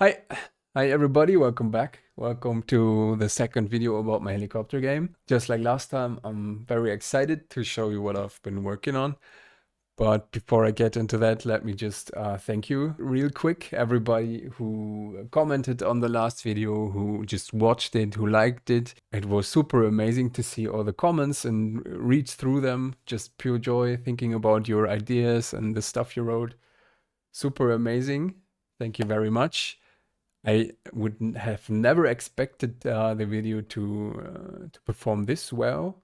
Hi, hi everybody, welcome back. Welcome to the second video about my helicopter game. Just like last time, I'm very excited to show you what I've been working on. But before I get into that, let me just thank you real quick, everybody who commented on the last video, who just watched it, who liked it. It was super amazing to see all the comments and read through them. Just pure joy thinking about your ideas and the stuff you wrote. Super amazing. Thank you very much. I would have never expected the video to perform this well.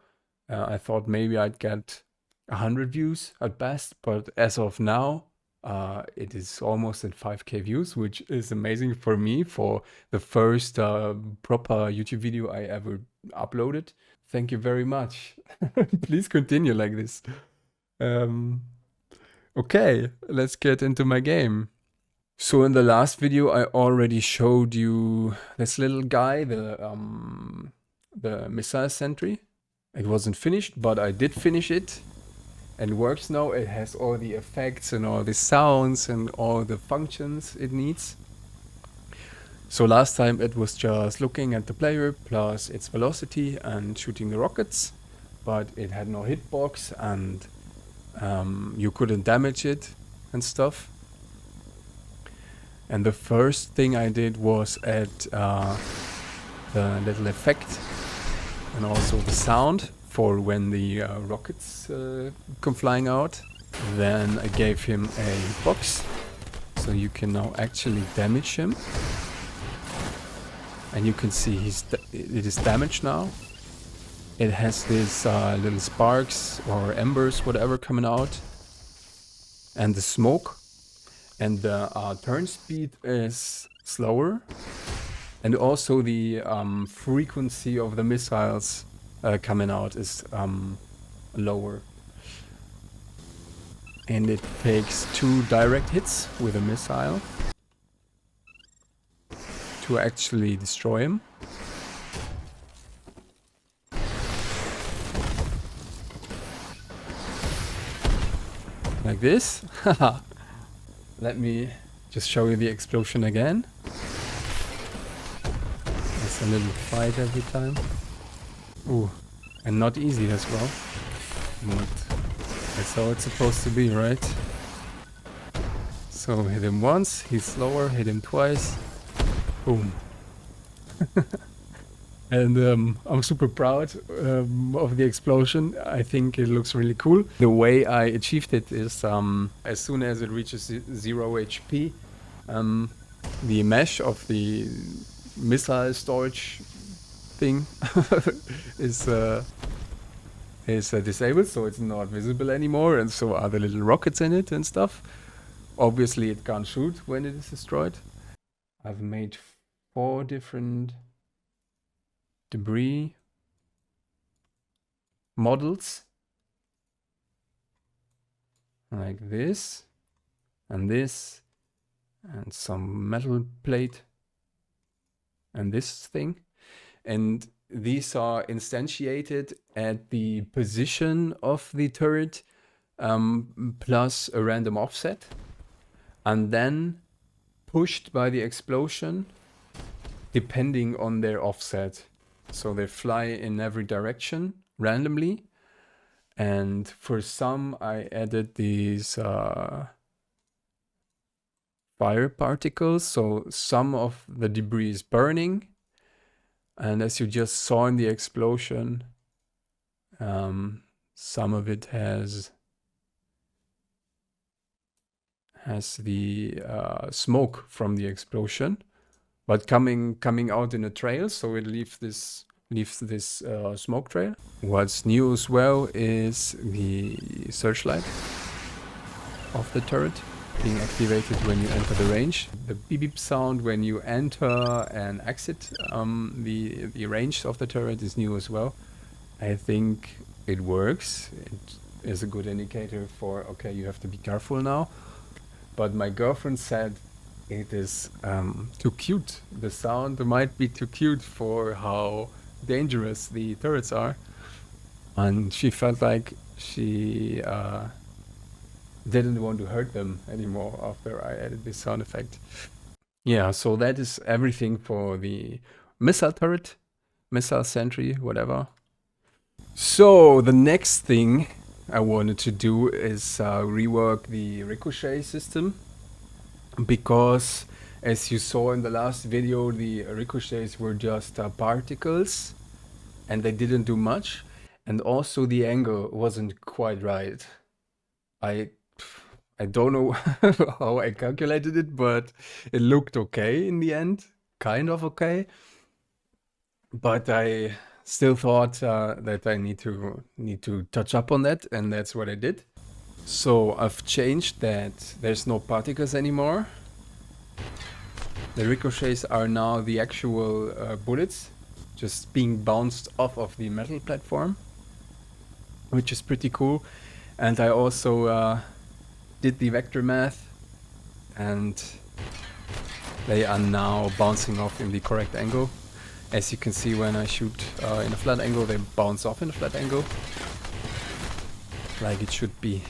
I thought maybe I'd get 100 views at best, but as of now, it is almost at 5K views, which is amazing for me for the first proper YouTube video I ever uploaded. Thank you very much. Please continue like this. Okay, let's get into my game. So in the last video, I already showed you this little guy, the missile Sentry. It wasn't finished, but I did finish it. And it works now. It has all the effects and all the sounds and all the functions it needs. So last time it was just looking at the player plus its velocity and shooting the rockets, but it had no hitbox and you couldn't damage it and stuff. And the first thing I did was add the little effect and also the sound for when the rockets come flying out. Then I gave him a box, so you can now actually damage him. And you can see it is damaged now. It has these little sparks or embers, whatever, coming out. And the smoke. And the turn speed is slower. And also the frequency of the missiles coming out is lower. And it takes 2 direct hits with a missile to actually destroy him. Like this. Let me just show you the explosion again. It's a little fight every time. Ooh, and not easy as well. But that's how it's supposed to be, right? So hit him once, he's slower, hit him twice. Boom. And I'm super proud of the explosion. I think it looks really cool. The way I achieved it is as soon as it reaches 0 HP, the mesh of the missile storage thing is disabled, so it's not visible anymore, and so are the little rockets in it and stuff. Obviously, it can't shoot when it is destroyed. I've made 4 different debris models like this and some metal plate and this thing, and these are instantiated at the position of the turret plus a random offset, and then pushed by the explosion depending on their offset. So they fly in every direction randomly. And for some, I added these fire particles. So some of the debris is burning. And as you just saw in the explosion, some of it has the smoke from the explosion, but coming out in a trail, so it leaves this smoke trail. What's new as well is the searchlight of the turret being activated when you enter the range. The beep beep sound when you enter and exit the range of the turret is new as well. I think it works. It is a good indicator for, okay, you have to be careful now. But my girlfriend said it is too cute. The sound might be too cute for how dangerous the turrets are. And she felt like she didn't want to hurt them anymore after I added this sound effect. Yeah, so that is everything for the missile turret, missile sentry, whatever. So the next thing I wanted to do is rework the Ricochet system, because as you saw in the last video, the ricochets were just particles and they didn't do much, and also the angle wasn't quite right. I don't know how I calculated it, but it looked okay in the end, kind of okay. But I still thought that I need to touch up on that, and that's what I did. So I've changed that there's no particles anymore. The ricochets are now the actual bullets, just being bounced off of the metal platform, which is pretty cool. And I also did the vector math, and they are now bouncing off in the correct angle. As you can see, when I shoot in a flat angle, they bounce off in a flat angle, like it should be.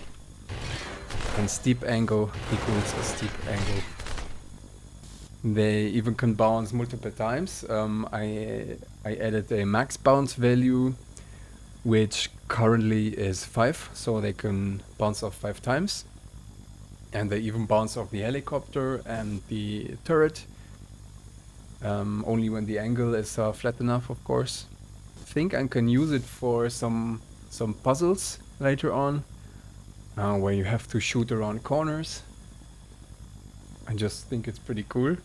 And steep angle equals a steep angle. They even can bounce multiple times. I added a max bounce value, which currently is 5, so they can bounce off 5 times. And they even bounce off the helicopter and the turret, only when the angle is flat enough, of course. I think I can use it for some puzzles later on, where you have to shoot around corners. I just think it's pretty cool.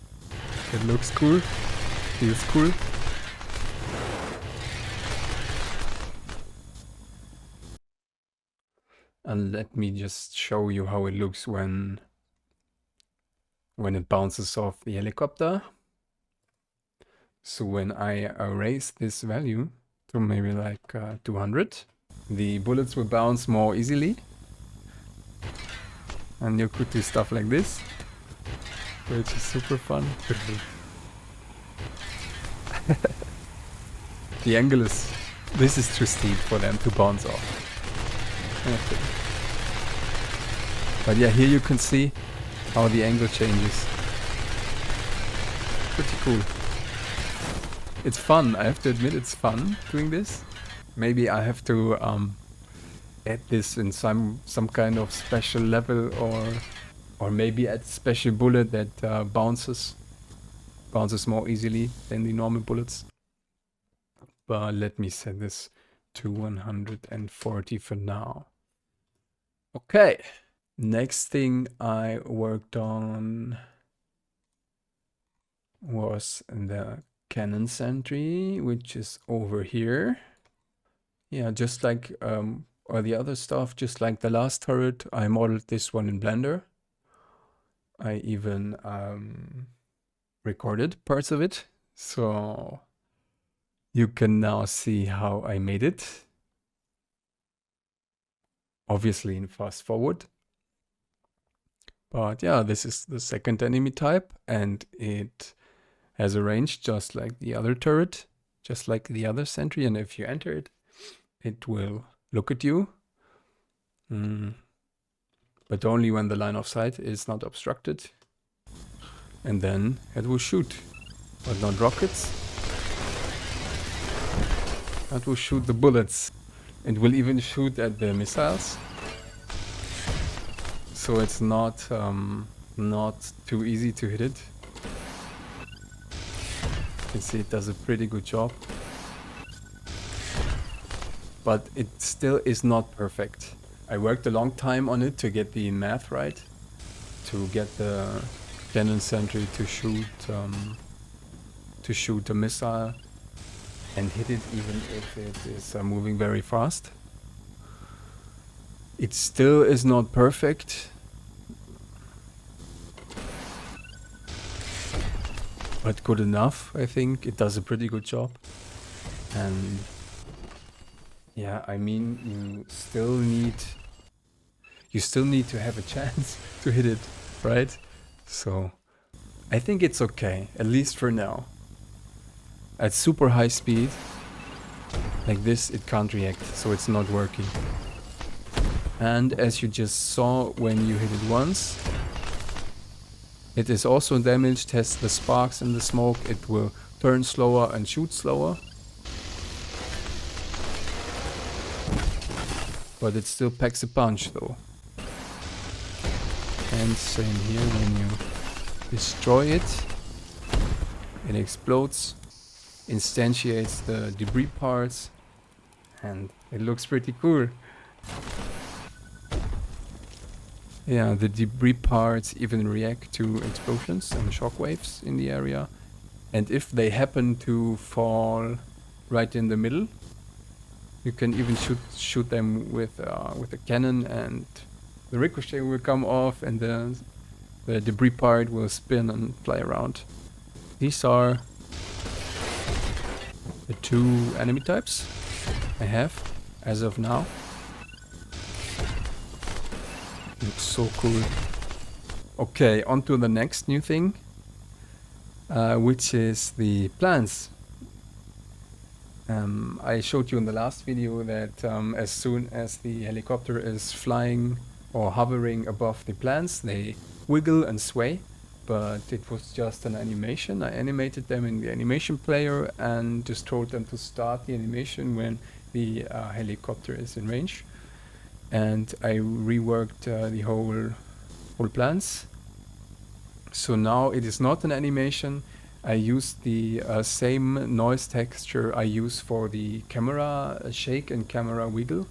It looks cool, feels cool. And let me just show you how it looks when it bounces off the helicopter. So when I raise this value to maybe like 200, the bullets will bounce more easily. And you could do stuff like this, which is super fun. The angle is... this is too steep for them to bounce off. Okay. But yeah, here you can see how the angle changes. Pretty cool. It's fun, I have to admit it's fun doing this. Maybe I have to add this in some kind of special level, or maybe add special bullet that bounces more easily than the normal bullets. But let me set this to 140 for now. Okay, next thing I worked on was the cannon Sentry, which is over here. Yeah, just like or the other stuff, just like the last turret, I modeled this one in Blender. I even recorded parts of it, so you can now see how I made it. Obviously in fast forward. But yeah, this is the second enemy type, and it has a range just like the other turret, just like the other Sentry, and if you enter it, it will look at you. But only when the line of sight is not obstructed. And then it will shoot, but not rockets. It will shoot the bullets. It will even shoot at the missiles. So it's not too easy to hit it. You can see it does a pretty good job. But it still is not perfect. I worked a long time on it to get the math right, to get the cannon Sentry to shoot a missile and hit it even if it is moving very fast. It still is not perfect, but good enough, I think. It does a pretty good job. And yeah, I mean, you still need to have a chance to hit it, right? So I think it's okay, at least for now. At super high speed, like this, it can't react, so it's not working. And as you just saw, when you hit it once, It is also damaged, has the sparks in the smoke. It will turn slower and shoot slower. But it still packs a punch though. And same here, when you destroy it, it explodes, instantiates the debris parts, and it looks pretty cool. Yeah, the debris parts even react to explosions and shockwaves in the area. And if they happen to fall right in the middle, you can even shoot them with a cannon, and the ricochet will come off, and the debris part will spin and fly around. These are the 2 enemy types I have as of now. Looks so cool. Okay, on to the next new thing, which is the plants. I showed you in the last video that as soon as the helicopter is flying or hovering above the plants, they wiggle and sway, but it was just an animation. I animated them in the animation player and just told them to start the animation when the helicopter is in range. And I reworked the whole plants. So now it is not an animation. I used the same noise texture I use for the camera shake and camera wiggle,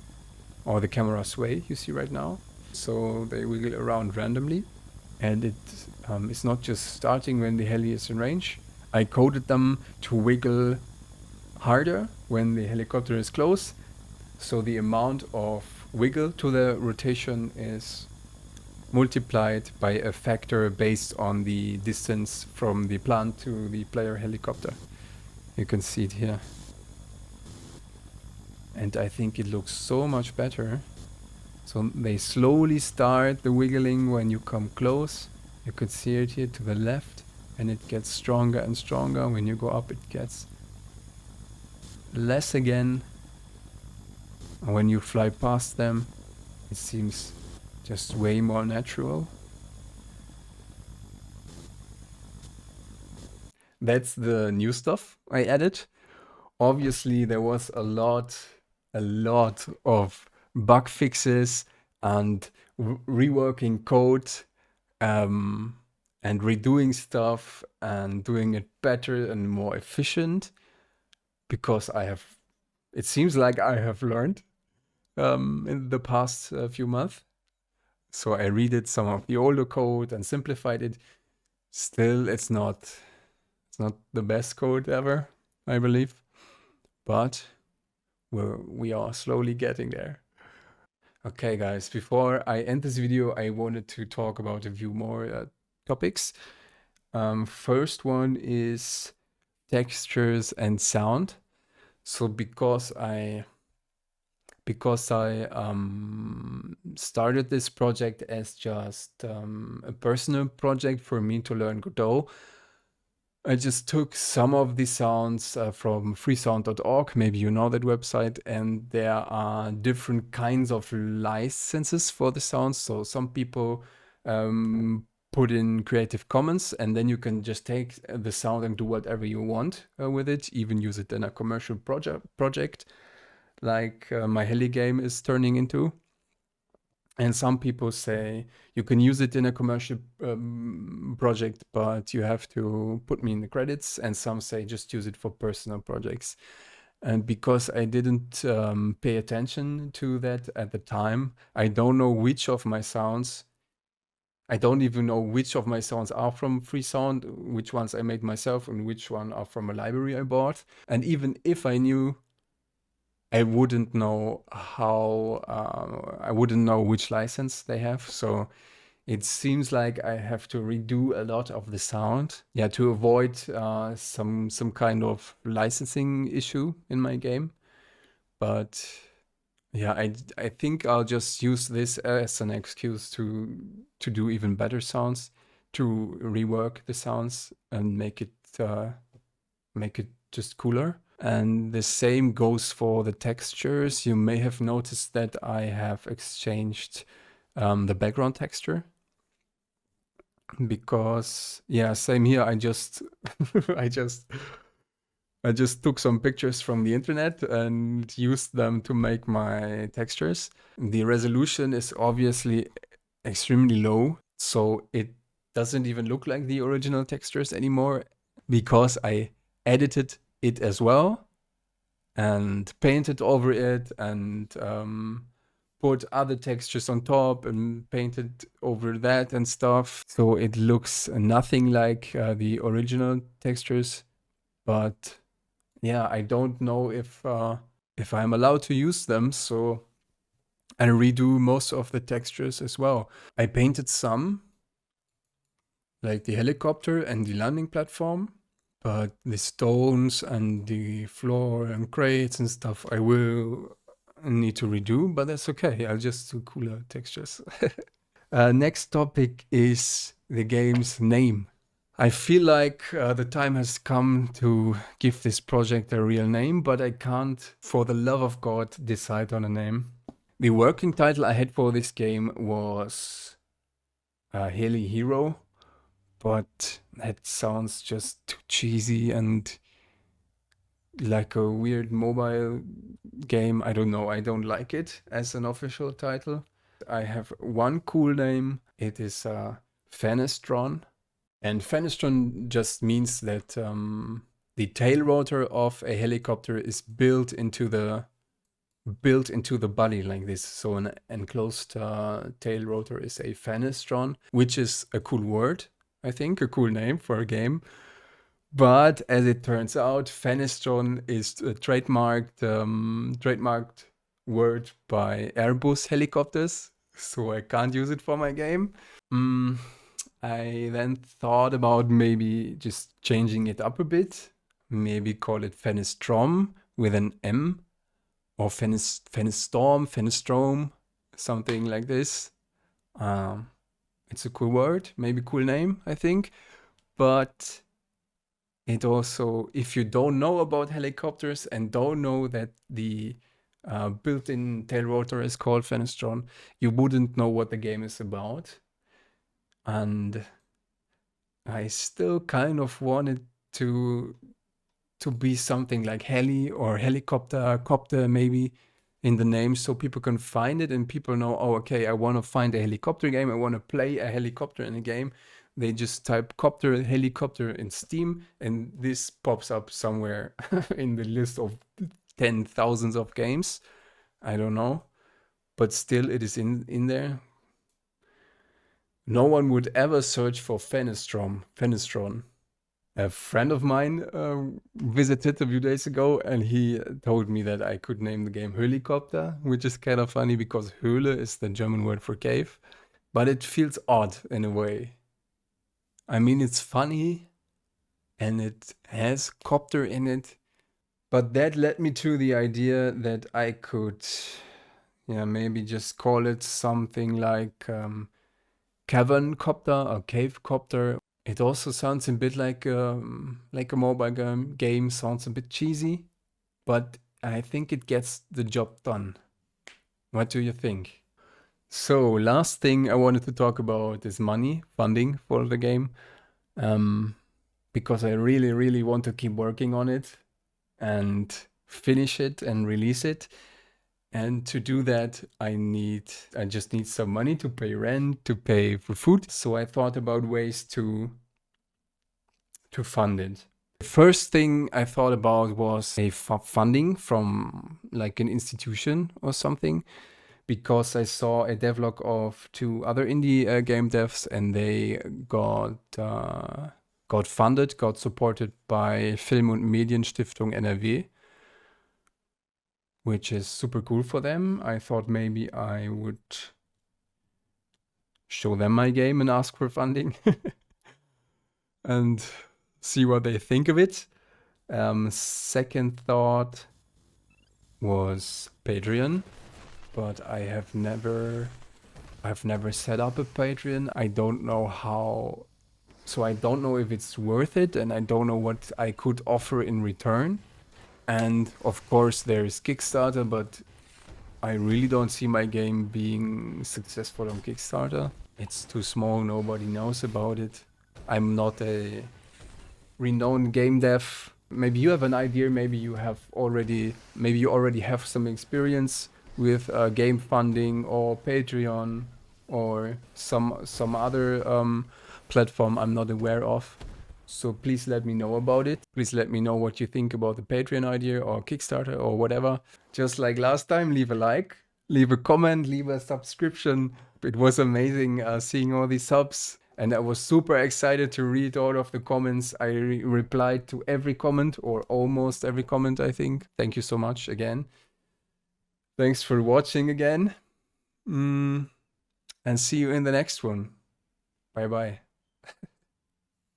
or the camera sway you see right now. So they wiggle around randomly, and it is not just starting when the heli is in range. I coded them to wiggle harder when the helicopter is close, so the amount of wiggle to the rotation is multiplied by a factor based on the distance from the plant to the player helicopter. You can see it here. And I think it looks so much better. So they slowly start the wiggling when you come close. You could see it here to the left, and it gets stronger and stronger. When you go up, it gets less again. And when you fly past them, it seems just way more natural. That's the new stuff I added. Obviously, there was a lot of bug fixes and reworking code and redoing stuff and doing it better and more efficient, because it seems like I have learned in the past few months. So I redid some of the older code and simplified it. Still, it's not the best code ever, I believe, but we are slowly getting there. Okay, guys, before I end this video, I wanted to talk about a few more topics. First one is textures and sound. So because I started this project as just a personal project for me to learn Godot, I just took some of the sounds from freesound.org. Maybe you know that website, and there are different kinds of licenses for the sounds. So some people put in Creative Commons, and then you can just take the sound and do whatever you want with it, even use it in a commercial project like my heli game is turning into. And some people say you can use it in a commercial project, but you have to put me in the credits. And some say just use it for personal projects. And because I didn't pay attention to that at the time, I don't know which of my sounds, I don't even know which of my sounds are from Freesound, which ones I made myself, and which one are from a library I bought. And even if I knew, I wouldn't know I wouldn't know which license they have. So it seems like I have to redo a lot of the sound, yeah, to avoid some kind of licensing issue in my game. But yeah, I think I'll just use this as an excuse to do even better sounds, to rework the sounds and make it just cooler. And the same goes for the textures. You may have noticed that I have exchanged the background texture. because yeah, same here. I just I just took some pictures from the internet and used them to make my textures. The resolution is obviously extremely low, so it doesn't even look like the original textures anymore because I edited it as well and painted over it and put other textures on top and painted over that and stuff. So it looks nothing like the original textures, but yeah, I don't know if I'm allowed to use them, so I redo most of the textures as well. I painted some, like the helicopter and the landing platform, but the stones and the floor and crates and stuff I will need to redo, but that's okay. I'll just do cooler textures. Next topic is the game's name. I feel like the time has come to give this project a real name, but I can't, for the love of God, decide on a name. The working title I had for this game was Heli Hero, but that sounds just too cheesy and like a weird mobile game. I don't know, I don't like it as an official title. I have one cool name. It is Fenestron. And Fenestron just means that the tail rotor of a helicopter is built into the body like this. So an enclosed tail rotor is a Fenestron, which is a cool word, I think, a cool name for a game. But as it turns out, Fenestron is a trademarked word by Airbus helicopters, so I can't use it for my game. I then thought about maybe just changing it up a bit. Maybe call it Fenestrom with an M, or Fenestorm, Fenestrom, something like this. It's a cool word, maybe cool name, I think. But it also, if you don't know about helicopters and don't know that the built-in tail rotor is called Fenestron, you wouldn't know what the game is about. And I still kind of wanted to be something like heli or helicopter, copter maybe in the name, so people can find it and people know, oh, okay, I want to find a helicopter game, I want to play a helicopter in a game. They just type copter, helicopter in Steam, and this pops up somewhere in the list of 10,000s of games. I don't know, but still it is in there. No one would ever search for Fenestron. A friend of mine visited a few days ago, and he told me that I could name the game Helicopter, which is kind of funny because Höhle is the German word for cave, but it feels odd in a way. I mean, it's funny and it has copter in it, but that led me to the idea that I could, yeah, maybe just call it something like cavern copter or cave copter. It also sounds a bit like a mobile game, sounds a bit cheesy, but I think it gets the job done. What do you think? So last thing I wanted to talk about is money, funding for the game, because I really, really want to keep working on it and finish it and release it. And to do that, I just need some money to pay rent, to pay for food. So I thought about ways to fund it. The first thing I thought about was a funding from like an institution or something, because I saw a devlog of 2 other indie game devs, and they got funded, got supported by Film- und Medienstiftung NRW, which is super cool for them. I thought maybe I would show them my game and ask for funding and see what they think of it. Second thought was Patreon, but I've never set up a Patreon. I don't know how, so I don't know if it's worth it, and I don't know what I could offer in return. And of course there's Kickstarter, but I really don't see my game being successful on Kickstarter. It's too small, nobody knows about it. I'm not a renowned game dev. Maybe you have an idea, maybe you already have some experience with game funding or Patreon or some other platform I'm not aware of. So please let me know about it. Please let me know what you think about the Patreon idea or Kickstarter or whatever. Just like last time, leave a like, leave a comment, leave a subscription. It was amazing seeing all these subs. And I was super excited to read all of the comments. I replied to every comment, or almost every comment, I think. Thank you so much again. Thanks for watching again. And see you in the next one. Bye bye.